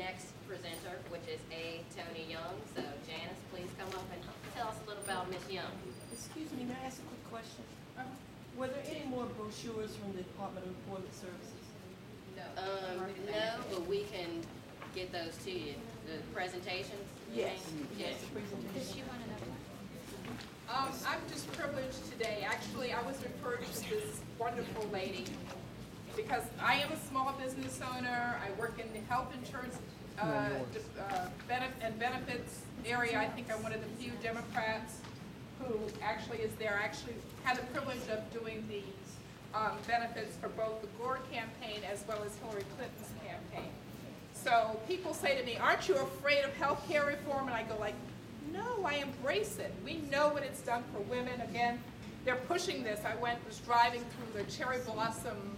next presenter, which is Toni Young. So Janice, please come up and tell us a little about Miss Young. Excuse me, may I ask a quick question? Were there any more brochures from the Department of Employment Services? No, but we can get those to you. The presentations? Yes. Yes. The presentation. Does she want another one? I'm just privileged today. Actually, I was referred to this wonderful lady because I am a small business owner. I work in the health insurance and benefits area. I think I'm one of the few Democrats who actually is there. I actually had the privilege of doing the benefits for both the Gore campaign as well as Hillary Clinton's campaign. So people say to me, aren't you afraid of health care reform? And I go like, no, I embrace it. We know what it's done for women. Again, they're pushing this. I was driving through the cherry blossom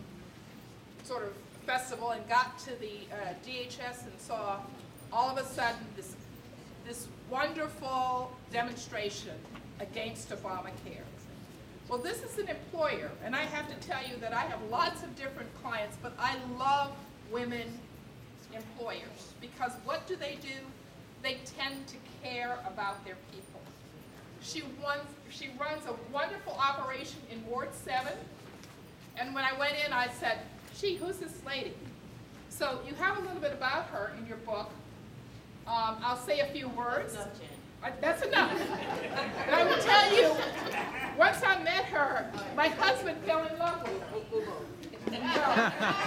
sort of festival and got to the DHS and saw all of a sudden this wonderful demonstration against Obamacare. Well, this is an employer, and I have to tell you that I have lots of different clients, but I love women employers because what do? They tend to care about their people. She runs a wonderful operation in Ward 7, and when I went in, I said, gee, who's this lady? So you have a little bit about her in your book. I'll say a few words. That's enough. And I will tell you, once I met her, my husband fell in love with her.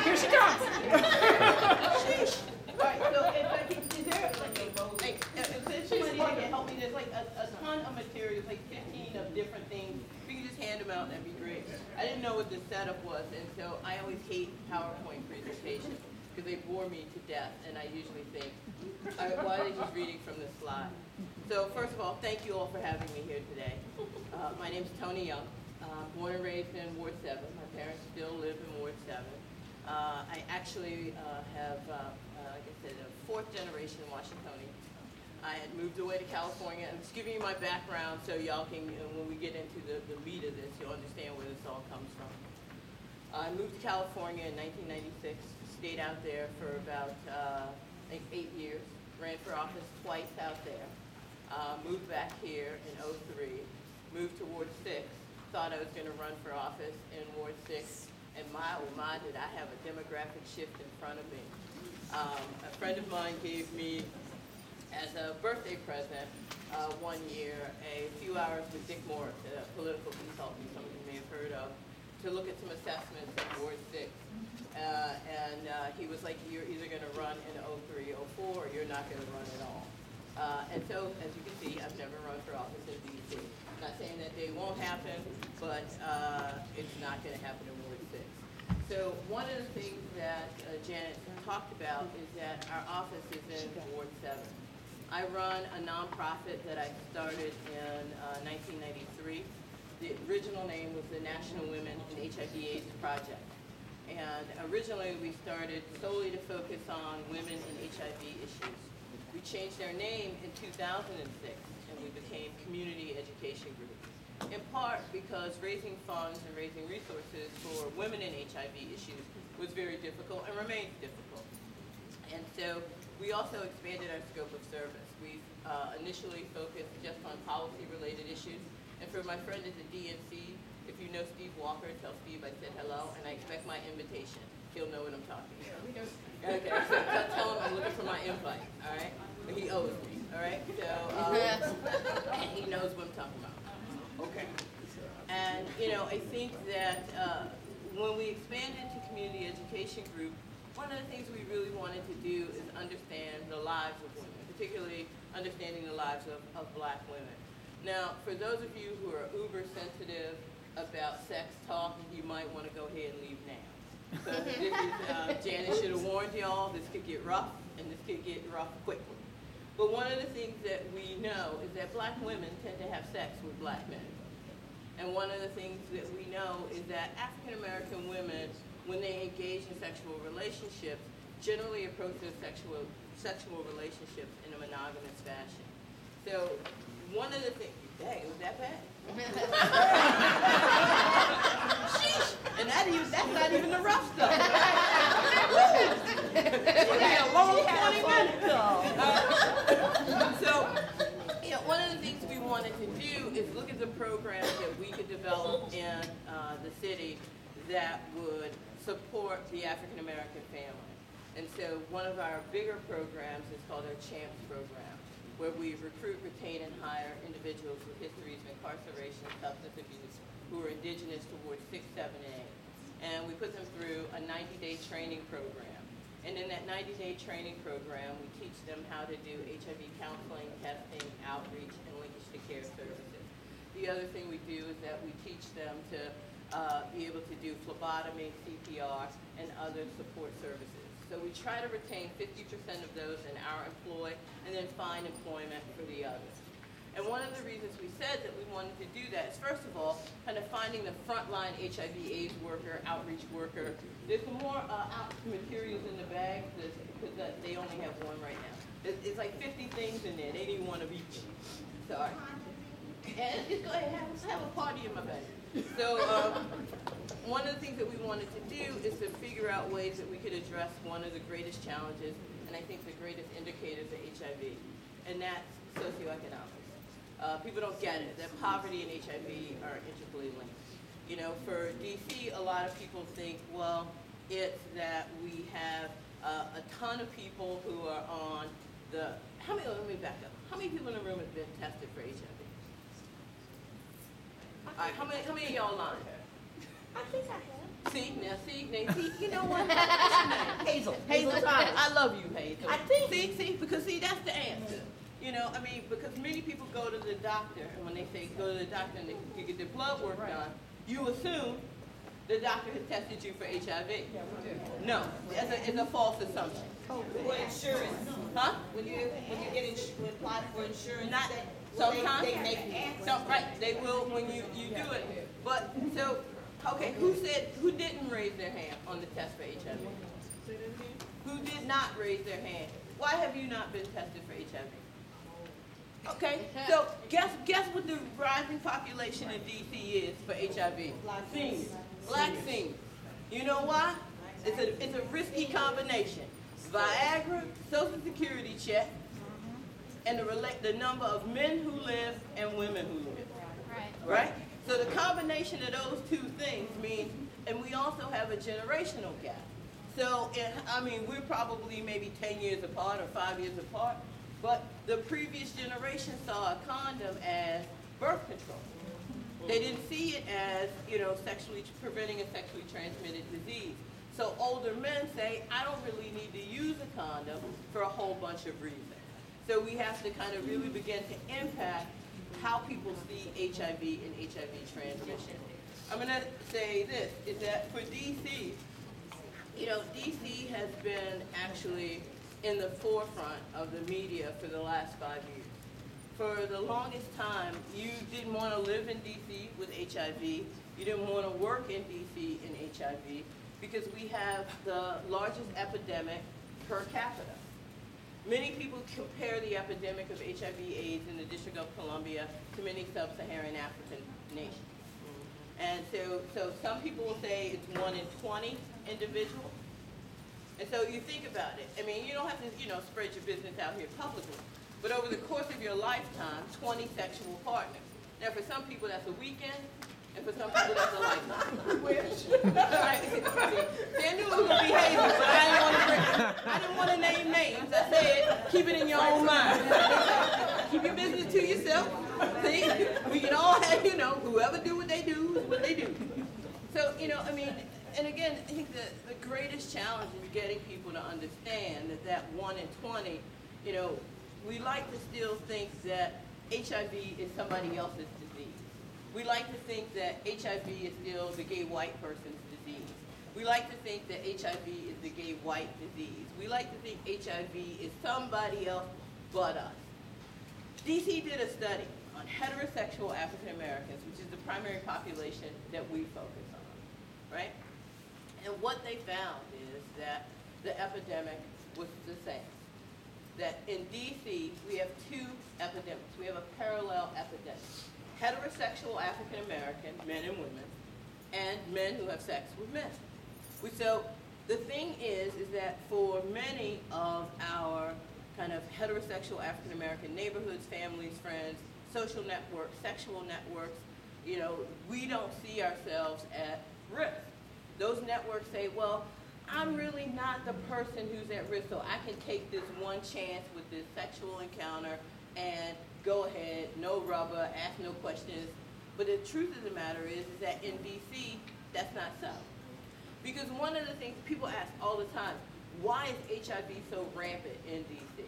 Here she comes. Right, so is there somebody that can help me? There's like a ton of materials, like 15 of different things. If you can just hand them out, that'd be great. I didn't know what the setup was, and so I always hate PowerPoint presentations because they bore me to death, and I usually think, why are they just reading from the slide? So first of all, thank you all for having me here today. My name's Toni Young, born and raised in Ward 7. My parents still live in Ward 7. I actually have, like I said, a fourth generation Washingtonian. I had moved away to California. I'm just giving you my background so y'all can, when we get into the meat of this, you'll understand where this all comes from. I moved to California in 1996, stayed out there for about like 8 years, ran for office twice out there, moved back here in 2003, moved to Ward 6, thought I was going to run for office in Ward 6, and my, oh my, did I have a demographic shift in front of me. A friend of mine gave me, as a birthday present, 1 year, a few hours with Dick Morris, a political consultant some of you may have heard of, to look at some assessments in Ward 6. And he was like, you're either going to run in 03, 04, or you're not going to run at all. And so, as you can see, I've never run for office in D.C. I'm not saying that they won't happen, but it's not going to happen in Ward 6. So one of the things that Janet talked about is that our office is in Ward 7. I run a nonprofit that I started in 1993. The original name was the National Women and HIV/AIDS Project. And originally we started solely to focus on women and HIV issues. We changed our name in 2006 and we became Community Education Group. In part because raising funds and raising resources for women in HIV issues was very difficult and remains difficult. And so we also expanded our scope of service. We've initially focused just on policy-related issues. And for my friend at the DNC, if you know Steve Walker, tell Steve I said hello, and I expect my invitation. He'll know what I'm talking about. Okay, so tell him I'm looking for my invite, all right? But he owes me, all right? So, and he knows what I'm talking about. Okay. And, you know, I think that when we expanded to Community Education Group, one of the things we really wanted to do is understand the lives of women, particularly understanding the lives of black women. Now, for those of you who are uber sensitive about sex talk, you might want to go ahead and leave now. So this is, Janet should have warned y'all, this could get rough, and this could get rough quickly. But one of the things that we know is that black women tend to have sex with black men. And one of the things that we know is that African American women, when they engage in sexual relationships, generally approach those sexual relationships in a monogamous fashion. So one of the things, dang, it was that bad? Sheesh! And that's not even the rough stuff. It'll be a long 20 minutes. So, you know, one of the things we wanted to do is look at the programs that we could develop in the city that would support the African American family. And so one of our bigger programs is called our CHAMPS program, where we recruit, retain, and hire individuals with histories of incarceration, substance abuse, who are indigenous to wards 6, 7, and 8. And we put them through a 90-day training program. And in that 90-day training program, we teach them how to do HIV counseling, testing, outreach, and linkage to care services. The other thing we do is that we teach them to be able to do phlebotomy, CPR, and other support services. So we try to retain 50% of those in our employ and then find employment for the others. And one of the reasons we said that we wanted to do that is, first of all, kind of finding the frontline HIV/AIDS worker, outreach worker. There's some more materials in the bag because they only have one right now. It's like 50 things in there. They need one of each. Sorry. And just go ahead and have a party in my bag. So one of the things that we wanted to do is to figure out ways that we could address one of the greatest challenges, and I think the greatest indicators of HIV, and that's socioeconomics. People don't get it, that poverty and HIV are integrally linked. You know, for DC, a lot of people think, well, it's that we have a ton of people who are on the, let me back up. How many people in the room have been tested for HIV? All right, how many of y'all lying? I think I have. See, you know what? Hazel Thomas. I love you, Hazel. I think. Because that's the answer. You know, I mean, because many people go to the doctor, and when they say go to the doctor and they get their blood work done, you assume the doctor has tested you for HIV. Yeah, we do. No, it's a false assumption. For insurance, Huh? when you apply for insurance, Not sometimes. They will when you do it. But so, okay, who didn't raise their hand on the test for HIV? Who did not raise their hand? Why have you not been tested for HIV? Okay, so guess what the rising population in DC is for HIV? Seniors. Black seniors. You know why? It's a risky combination. Viagra, Social Security check, and the number of men who live and women who live. Right? So the combination of those two things means, and we also have a generational gap. So, we're probably maybe 10 years apart or 5 years apart, but the previous generation saw a condom as birth control. They didn't see it as, preventing a sexually transmitted disease. So older men say, I don't really need to use a condom for a whole bunch of reasons. So we have to kind of really begin to impact how people see HIV and HIV transmission. I'm going to say this, is that for DC, DC has been actually in the forefront of the media for the last 5 years. For the longest time, you didn't want to live in DC with HIV. You didn't want to work in DC in HIV because we have the largest epidemic per capita. Many people compare the epidemic of HIV/AIDS in the District of Columbia to many sub-Saharan African nations. And so some people will say it's 1 in 20 individuals. And so you think about it. I mean, you don't have to, spread your business out here publicly. But over the course of your lifetime, 20 sexual partners. Now, for some people, that's a weekend, and for some people, that's a lifetime. Right? See, I knew it was going to be Hazel, but I didn't want to name names. I said, keep it in your own mind. Keep your business to yourself. See, we can all have, whoever do what they do is what they do. So, and again, I think the greatest challenge is getting people to understand that 1 in 20, we like to still think that HIV is somebody else's disease. We like to think that HIV is still the gay white person's disease. We like to think that HIV is the gay white disease. We like to think HIV is somebody else but us. DC did a study on heterosexual African Americans, which is the primary population that we focus on, right? And what they found is that the epidemic was the same. That in DC, we have 2 epidemics. We have a parallel epidemic. Heterosexual African American, men and women, and men who have sex with men. So The thing is that for many of our kind of heterosexual African-American neighborhoods, families, friends, social networks, sexual networks, you know, we don't see ourselves at risk. Those networks say, well, I'm really not the person who's at risk, so I can take this one chance with this sexual encounter and go ahead, no rubber, ask no questions. But the truth of the matter is that in DC, that's not so. Because one of the things people ask all the time, why is HIV so rampant in DC?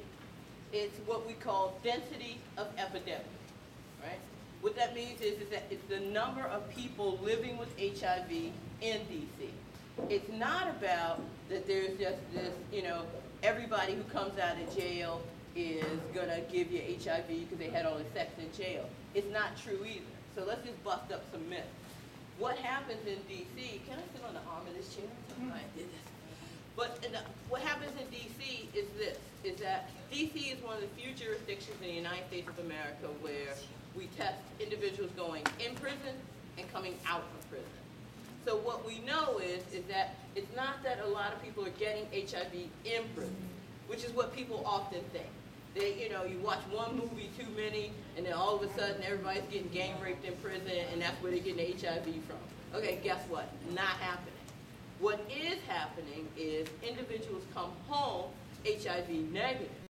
It's what we call density of epidemic, right? What that means is that it's the number of people living with HIV in DC. It's not about that there's just this, you know, everybody who comes out of jail is gonna give you HIV because they had all the sex in jail. It's not true either. So let's just bust up some myths. What happens in DC, can I sit on the arm of this chair? I did this. But what happens in DC is this, is that DC is one of the few jurisdictions in the United States of America where we test individuals going in prison and coming out of prison. So what we know is that it's not that a lot of people are getting HIV in prison, which is what people often think. They, you know, you watch one movie too many, and then all of a sudden everybody's getting gang raped in prison, and that's where they're getting HIV from. Okay, guess what? Not happening. What is happening is individuals come home HIV negative.